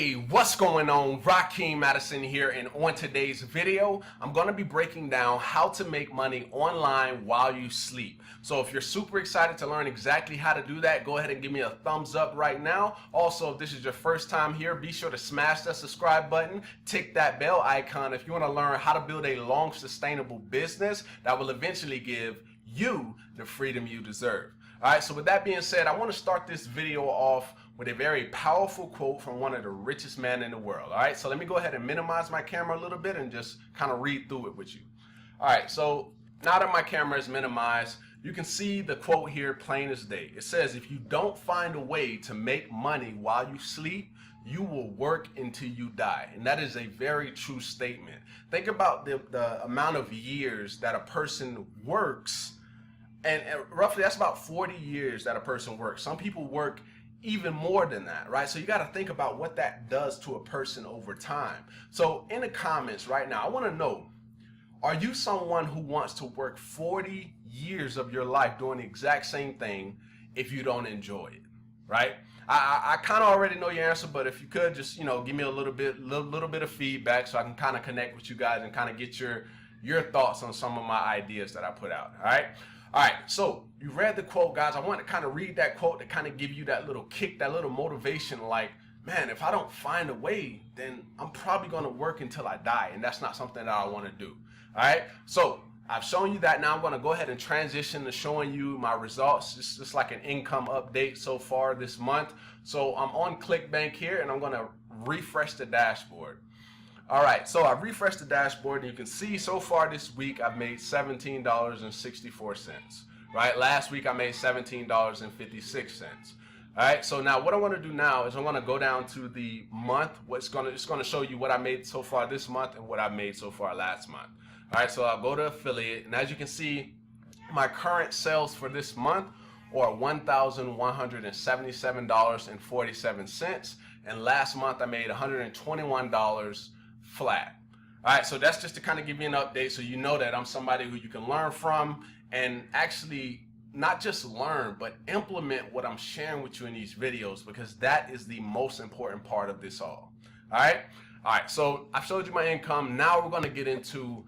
Hey, what's going on? Rakeem Madison here, and on today's video, I'm going to be breaking down how to make money online while you sleep. So if you're super excited to learn exactly how to do that, go ahead and give me a thumbs up right now. Also, if this is your first time here, be sure to smash that subscribe button, tick that bell icon if you want to learn how to build a long, sustainable business that will eventually give you the freedom you deserve. All right, so with that being said, I want to start this video off with a very powerful quote from one of the richest men in the world. All right, so let me go ahead and minimize my camera a little bit and just kind of read through it with you. All right, so now that my camera is minimized, you can see the quote here plain as day. It says, if you don't find a way to make money while you sleep, you will work until you die. And that is a very true statement. Think about the amount of years that a person works, and roughly that's about 40 years that a person works. Some people work even more than that, right? So you got to think about what that does to a person over time. So in the comments right now, I want to know, are you someone who wants to work 40 years of your life doing the exact same thing if you don't enjoy it, right? I kind of already know your answer, but if you could just, give me a little bit of feedback so I can kind of connect with you guys and kind of get your thoughts on some of my ideas that I put out, all right? All right, so you read the quote, guys. I want to kind of read that quote to kind of give you that little kick, that little motivation, like, man, if I don't find a way, then I'm probably going to work until I die, and that's not something that I want to do. All right, so I've shown you that. Now I'm going to go ahead and transition to showing you my results. It's just like an income update so far this month. So I'm on ClickBank here, and I'm going to refresh the dashboard. All right, so I refreshed the dashboard, and you can see so far this week I've made $17.64, right? Last week I made $17.56. All right, so now what I want to do now is I'm going to go down to the month. It's going to show you what I made so far this month and what I made so far last month. All right, so I'll go to affiliate, and as you can see, my current sales for this month are $1,177.47, and last month I made $121 flat. All right, so that's just to kind of give you an update so you know that I'm somebody who you can learn from and actually not just learn, but implement what I'm sharing with you in these videos, because that is the most important part of this all. All right, so I've showed you my income. Now we're going to get into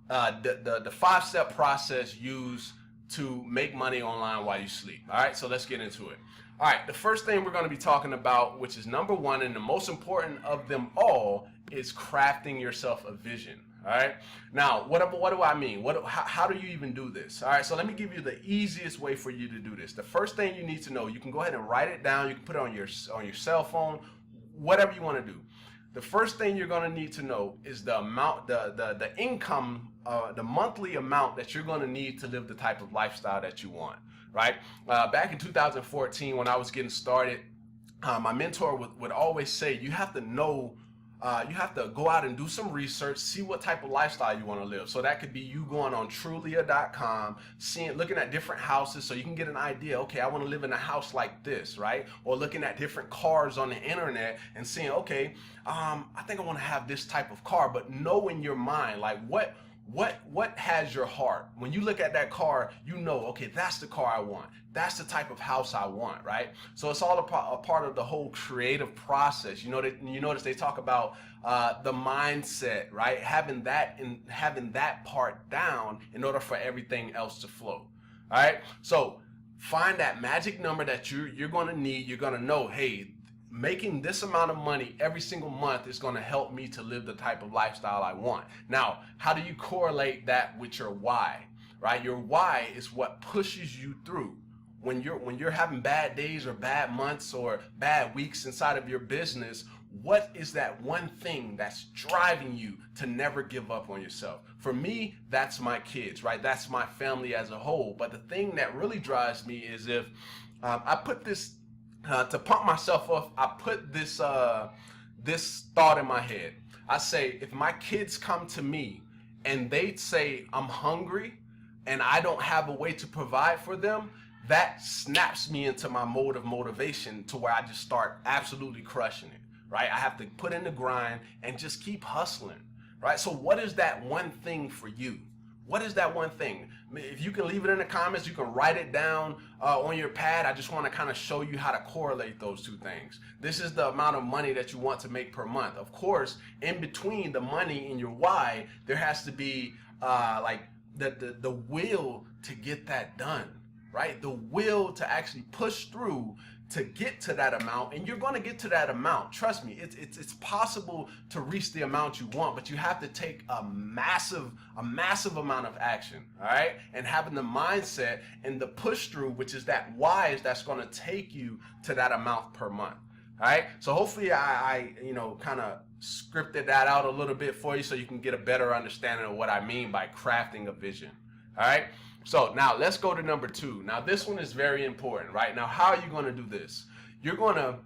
the 5-step process used to make money online while you sleep. All right, so let's get into it. All right, the first thing we're going to be talking about, which is number one and the most important of them all, is crafting yourself a vision. All right, now what do I mean? How do you even do this? All right, so let me give you the easiest way for you to do this. The first thing you need to know, you can go ahead and write it down. You can put it on your cell phone, whatever you want to do. The first thing you're going to need to know is the amount, the income, the monthly amount that you're going to need to live the type of lifestyle that you want, right? Back in 2014, when I was getting started, my mentor would always say, you have to know, you have to go out and do some research, see what type of lifestyle you want to live. So that could be you going on Trulia.com, looking at different houses so you can get an idea, okay, I want to live in a house like this, right? Or looking at different cars on the internet and seeing, okay, I think I want to have this type of car, but know in your mind, like what has your heart? When you look at that car, you know, okay, that's the car I want. That's the type of house I want, right? So it's all a part of the whole creative process. You notice they talk about the mindset, right? Having that part down in order for everything else to flow. All right. So find that magic number that you're going to need. You're going to know, hey, making this amount of money every single month is going to help me to live the type of lifestyle I want. Now, how do you correlate that with your why, right? Your why is what pushes you through. When you're having bad days or bad months or bad weeks inside of your business, what is that one thing that's driving you to never give up on yourself? For me, that's my kids, right? That's my family as a whole. But the thing that really drives me is if I put this, to pump myself up, I put this this thought in my head. I say, if my kids come to me and they say, I'm hungry and I don't have a way to provide for them, that snaps me into my mode of motivation to where I just start absolutely crushing it, right? I have to put in the grind and just keep hustling, right? So what is that one thing for you? What is that one thing? If you can leave it in the comments, you can write it down on your pad. I just want to kind of show you how to correlate those two things. This is the amount of money that you want to make per month. Of course, in between the money and your why, there has to be like the will to get that done, right? The will to actually push through to get to that amount, and you're going to get to that amount. Trust me, it's possible to reach the amount you want, but you have to take a massive amount of action, all right? And having the mindset and the push through, which is that why, that's going to take you to that amount per month. All right, so hopefully I kind of scripted that out a little bit for you so you can get a better understanding of what I mean by crafting a vision. All right, so now let's go to number 2. Now this one is very important, right? Now how are you going to do this? You're going to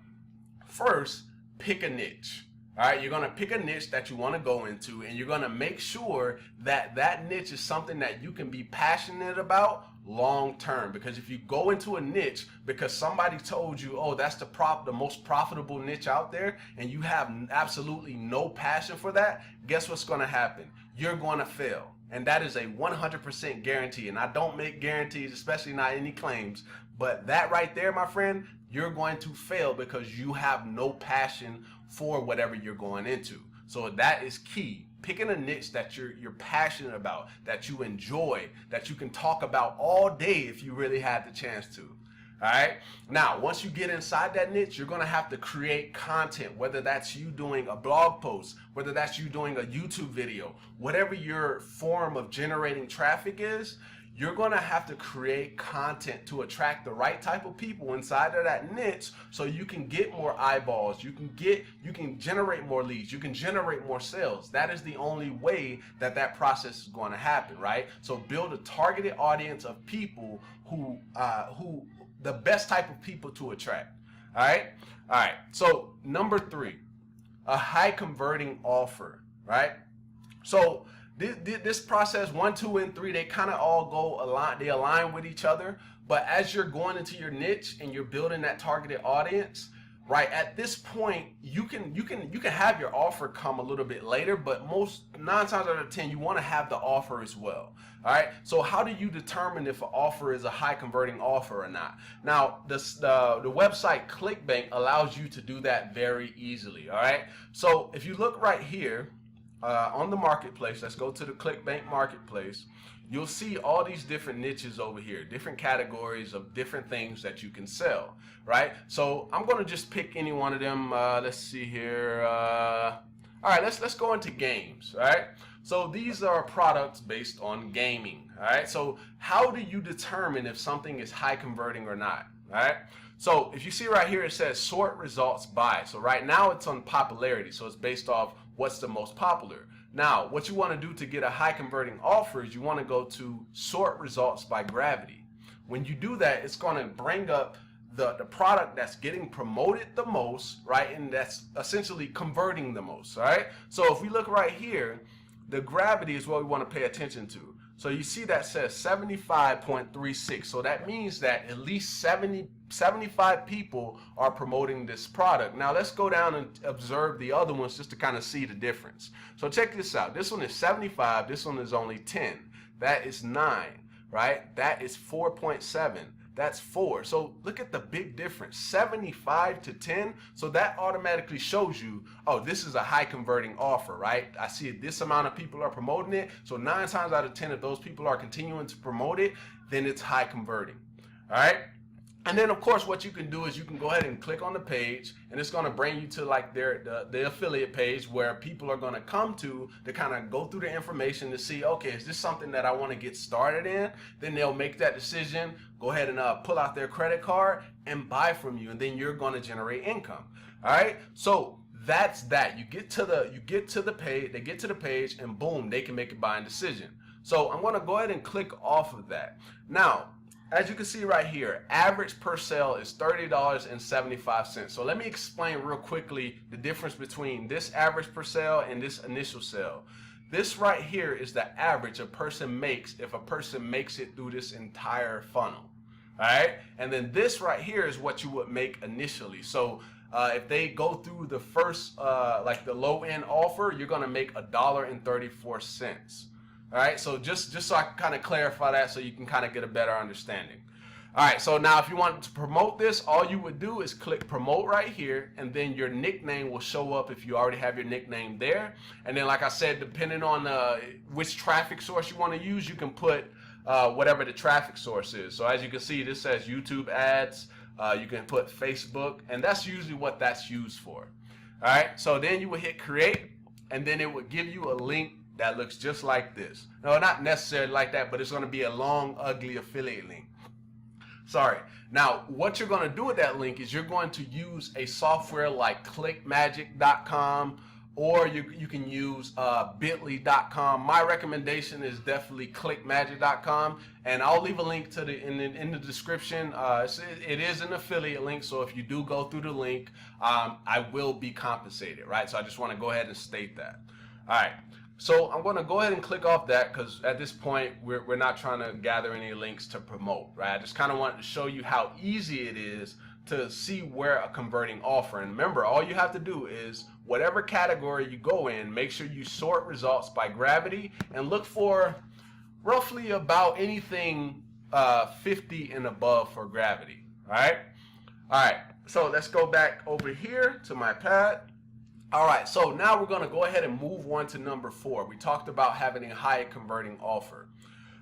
first pick a niche. All right, you're going to pick a niche that you want to go into, and you're going to make sure that that niche is something that you can be passionate about long term. Because if you go into a niche because somebody told you, oh, that's the most profitable niche out there, and you have absolutely no passion for that, guess what's going to happen? You're going to fail. And that is a 100% guarantee. And I don't make guarantees, especially not any claims. But that right there, my friend, you're going to fail because you have no passion for whatever you're going into. So that is key. Picking a niche that you're passionate about, that you enjoy, that you can talk about all day if you really had the chance to. All right. Now, once you get inside that niche, you're going to have to create content, whether that's you doing a blog post, whether that's you doing a YouTube video, whatever your form of generating traffic is, you're going to have to create content to attract the right type of people inside of that niche so you can get more eyeballs, you can generate more leads, you can generate more sales. That is the only way that process is going to happen, right? So build a targeted audience of people who the best type of people to attract. All right. So number 3, a high converting offer, right? So this process 1, 2, and 3, they kind of all they align with each other. But as you're going into your niche and you're building that targeted audience, right, at this point, you can have your offer come a little bit later, but 9 times out of 10, you want to have the offer as well. All right. So how do you determine if an offer is a high converting offer or not? Now, the website ClickBank allows you to do that very easily. All right. So if you look right here on the marketplace, let's go to the ClickBank marketplace. You'll see all these different niches over here, different categories of different things that you can sell, right? So I'm going to just pick any one of them. Let's see here. All right, let's go into games, all right? So these are products based on gaming, all right? So how do you determine if something is high converting or not, all right? So if you see right here, it says sort results by. So right now it's on popularity. So it's based off what's the most popular. Now, what you want to do to get a high converting offer is you want to go to sort results by gravity. When you do that, it's going to bring up the product that's getting promoted the most, right? And that's essentially converting the most, all right? So if we look right here, the gravity is what we want to pay attention to. So you see that says 75.36. So that means that at least 75 people are promoting this product. Now let's go down and observe the other ones just to kind of see the difference. So check this out. This one is 75. This one is only 10. That is 9, right? That is 4.7. That's 4. So look at the big difference, 75 to 10. So that automatically shows you, oh, this is a high converting offer, right? I see this amount of people are promoting it. So 9 times out of 10, if those people are continuing to promote it, then it's high converting. All right. And then, of course, what you can do is you can go ahead and click on the page, and it's going to bring you to like the affiliate page where people are going to come to kind of go through the information to see, okay, is this something that I want to get started in? Then they'll make that decision, go ahead and pull out their credit card and buy from you, and then you're going to generate income. All right. So that's that. You get to the page, they get to the page, and boom, they can make a buying decision. So I'm going to go ahead and click off of that. Now, as you can see right here, average per sale is $30.75. So let me explain real quickly the difference between this average per sale and this initial sale. This right here is the average a person makes if a person makes it through this entire funnel. All right. And then this right here is what you would make initially. So if they go through the first, like the low end offer, you're going to make $1.34. All right, so just so I can kind of clarify that so you can kind of get a better understanding. All right, so now if you want to promote this, all you would do is click promote right here, and then your nickname will show up if you already have your nickname there. And then, like I said, depending on which traffic source you want to use, you can put whatever the traffic source is. So as you can see, this says YouTube ads. You can put Facebook, and that's usually what that's used for. All right, so then you would hit create, and then it would give you a link that looks just like this. No, not necessarily like that, but it's going to be a long, ugly affiliate link. Sorry. Now, what you're going to do with that link is you're going to use a software like clickmagic.com, or you can use bit.ly.com. My recommendation is definitely clickmagic.com, and I'll leave a link to in the description. It is an affiliate link, so if you do go through the link, I will be compensated, right? So I just want to go ahead and state that. All right. So I'm going to go ahead and click off that because at this point we're not trying to gather any links to promote, right? I just kind of wanted to show you how easy it is to see where a converting offer. And remember, all you have to do is whatever category you go in, make sure you sort results by gravity and look for roughly about anything 50 and above for gravity. All right. All right. So let's go back over here to my pad. All right, so now we're going to go ahead and move on to number 4. We talked about having a high converting offer.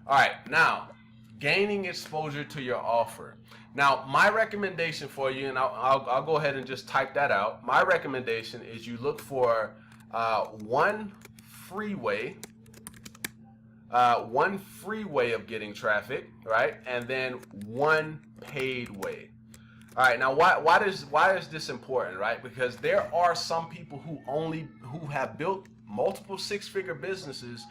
All right, now gaining exposure to your offer. Now, my recommendation for you, and I'll go ahead and just type that out. My recommendation is you look for one free way of getting traffic, right? And then one paid way. All right, now why is this important, right? Because there are some people who have built multiple six-figure businesses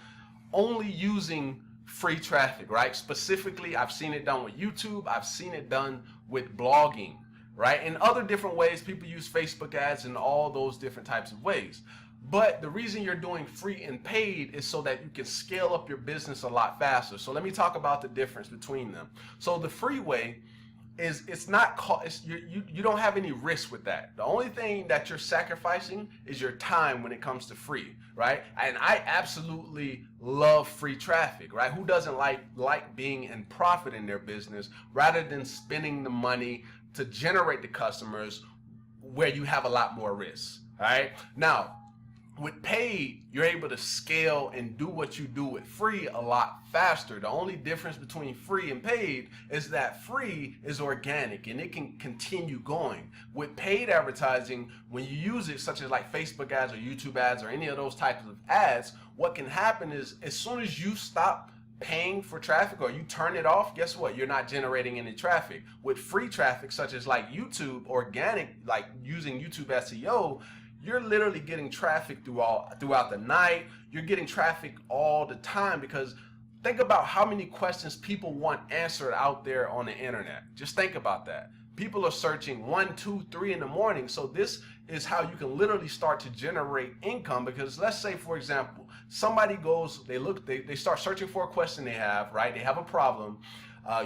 only using free traffic, right? Specifically, I've seen it done with YouTube, I've seen it done with blogging, right? In other different ways, people use Facebook ads and all those different types of ways. But the reason you're doing free and paid is so that you can scale up your business a lot faster. So let me talk about the difference between them. So the free way is you don't have any risk with that. The only thing that you're sacrificing is your time when it comes to free, right? And I absolutely love free traffic, right? Who doesn't like being in profit in their business rather than spending the money to generate the customers where you have a lot more risk, all right? Now, with paid, you're able to scale and do what you do with free a lot faster. The only difference between free and paid is that free is organic and it can continue going. With paid advertising, when you use it, such as like Facebook ads or YouTube ads or any of those types of ads, what can happen is as soon as you stop paying for traffic or you turn it off, guess what? You're not generating any traffic. With free traffic, such as like YouTube, organic, like using YouTube SEO, you're literally getting traffic throughout the night. You're getting traffic all the time because think about how many questions people want answered out there on the internet. Just think about that. People are searching 1, 2, 3 in the morning. So this is how you can literally start to generate income because let's say, for example, somebody goes, they start searching for a question they have, right? They have a problem.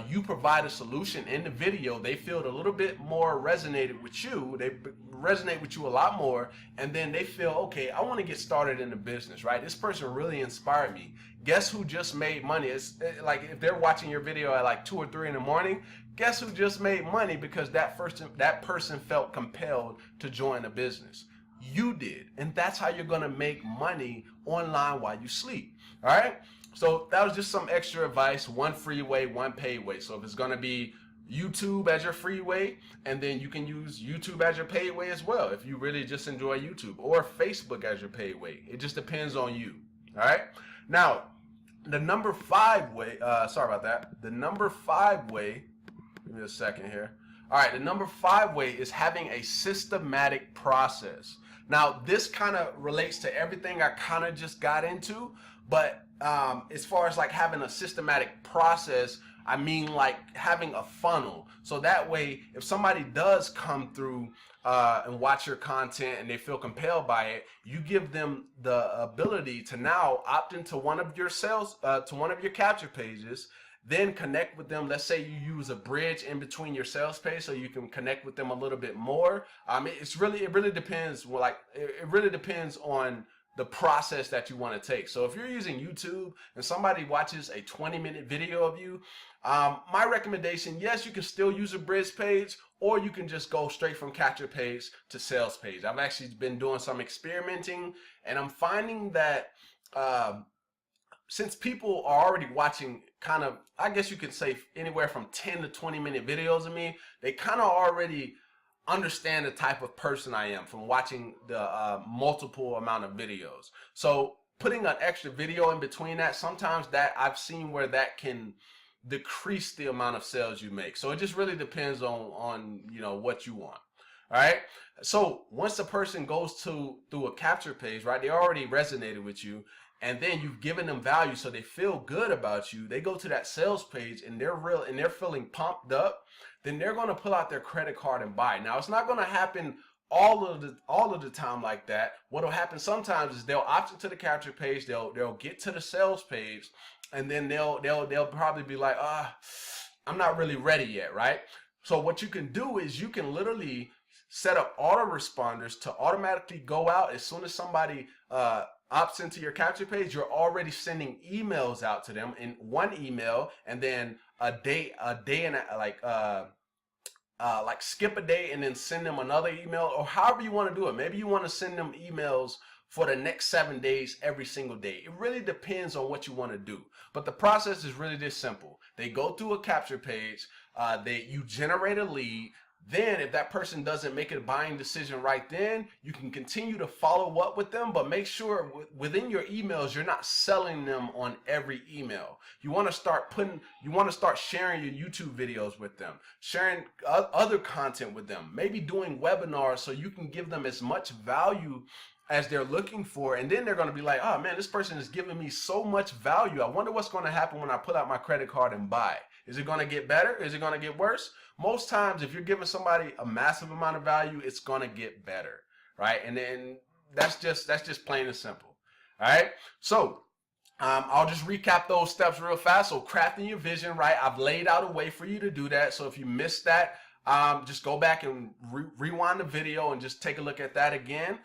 You provide a solution in the video. They feel a little bit more resonated with you. They resonate with you a lot more. And then they feel, okay, I want to get started in the business, right? This person really inspired me. Guess who just made money? It's like if they're watching your video at like 2 or 3 in the morning, guess who just made money because that person felt compelled to join a business. You did. And that's how you're going to make money online while you sleep. All right. So that was just some extra advice. One free way, one paid way. So if it's going to be YouTube as your free way, and then you can use YouTube as your paid way as well if you really just enjoy YouTube, or Facebook as your paid way. It just depends on you. All right. Now, the number 5 way, sorry about that. The number 5 way, give me a second here. All right. The number 5 way is having a systematic process. Now, this kind of relates to everything I kind of just got into, but as far as like having a systematic process, I mean like having a funnel. So that way, if somebody does come through and watch your content and they feel compelled by it, you give them the ability to now opt into one of your one of your capture pages, then connect with them. Let's say you use a bridge in between your sales page so you can connect with them a little bit more. It really depends. Well, like it really depends on the process that you want to take. So if you're using YouTube and somebody watches a 20-minute video of you, my recommendation, yes, you can still use a bridge page, or you can just go straight from capture page to sales page. I've actually been doing some experimenting, and I'm finding that since people are already watching kind of, I guess you could say anywhere from 10 to 20-minute videos of me, they kind of already understand the type of person I am from watching the multiple amount of videos. So putting an extra video in between that, sometimes that I've seen where that can decrease the amount of sales you make. So it just really depends on you know what you want. All right. So once the person goes through a capture page, right, they already resonated with you, and then you've given them value, so they feel good about you. They go to that sales page and they're feeling pumped up. Then they're going to pull out their credit card and buy. Now it's not going to happen all of the time like that. What'll happen sometimes is they'll opt into the capture page, they'll get to the sales page, and then they'll probably be like, I'm not really ready yet, right? So what you can do is you can literally set up autoresponders to automatically go out as soon as somebody opts into your capture page. You're already sending emails out to them in one email, and then a day and like skip a day and then send them another email, or however you want to do it. Maybe you want to send them emails for the next 7 days every single day. It really depends on what you want to do. But the process is really this simple. They go through a capture page, you generate a lead. Then if that person doesn't make a buying decision right then, you can continue to follow up with them, but make sure within your emails, you're not selling them on every email. You want to start sharing your YouTube videos with them, sharing other content with them, maybe doing webinars so you can give them as much value as they're looking for. And then they're going to be like, oh man, this person is giving me so much value. I wonder what's going to happen when I pull out my credit card and buy. Is it going to get better? Is it going to get worse? Most times, if you're giving somebody a massive amount of value, it's going to get better, right? And then that's just plain and simple. All right. So I'll just recap those steps real fast. So crafting your vision, right? I've laid out a way for you to do that. So if you missed that, just go back and rewind the video and just take a look at that again.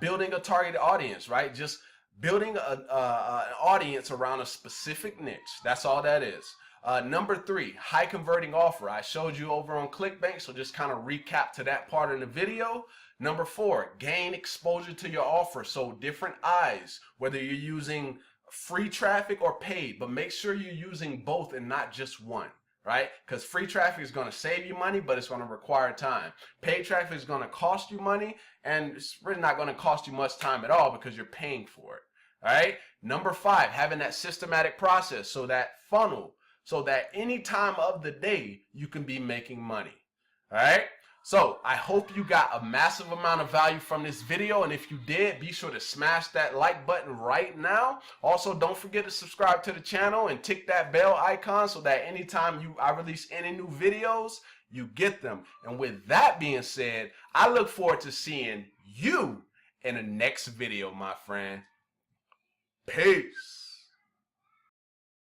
Building a targeted audience, right? Just building an audience around a specific niche. That's all that is. Number 3, high converting offer. I showed you over on ClickBank, so just kind of recap to that part in the video. Number 4, gain exposure to your offer. So different eyes, whether you're using free traffic or paid, but make sure you're using both and not just one, right? Because free traffic is going to save you money, but it's going to require time. Paid traffic is going to cost you money, and it's really not going to cost you much time at all because you're paying for it. All right. Number 5, having that systematic process, so that funnel, so that any time of the day you can be making money. All right. So I hope you got a massive amount of value from this video. And if you did, be sure to smash that like button right now. Also, don't forget to subscribe to the channel and tick that bell icon so that anytime I release any new videos, you get them. And with that being said, I look forward to seeing you in the next video, my friend. Peace.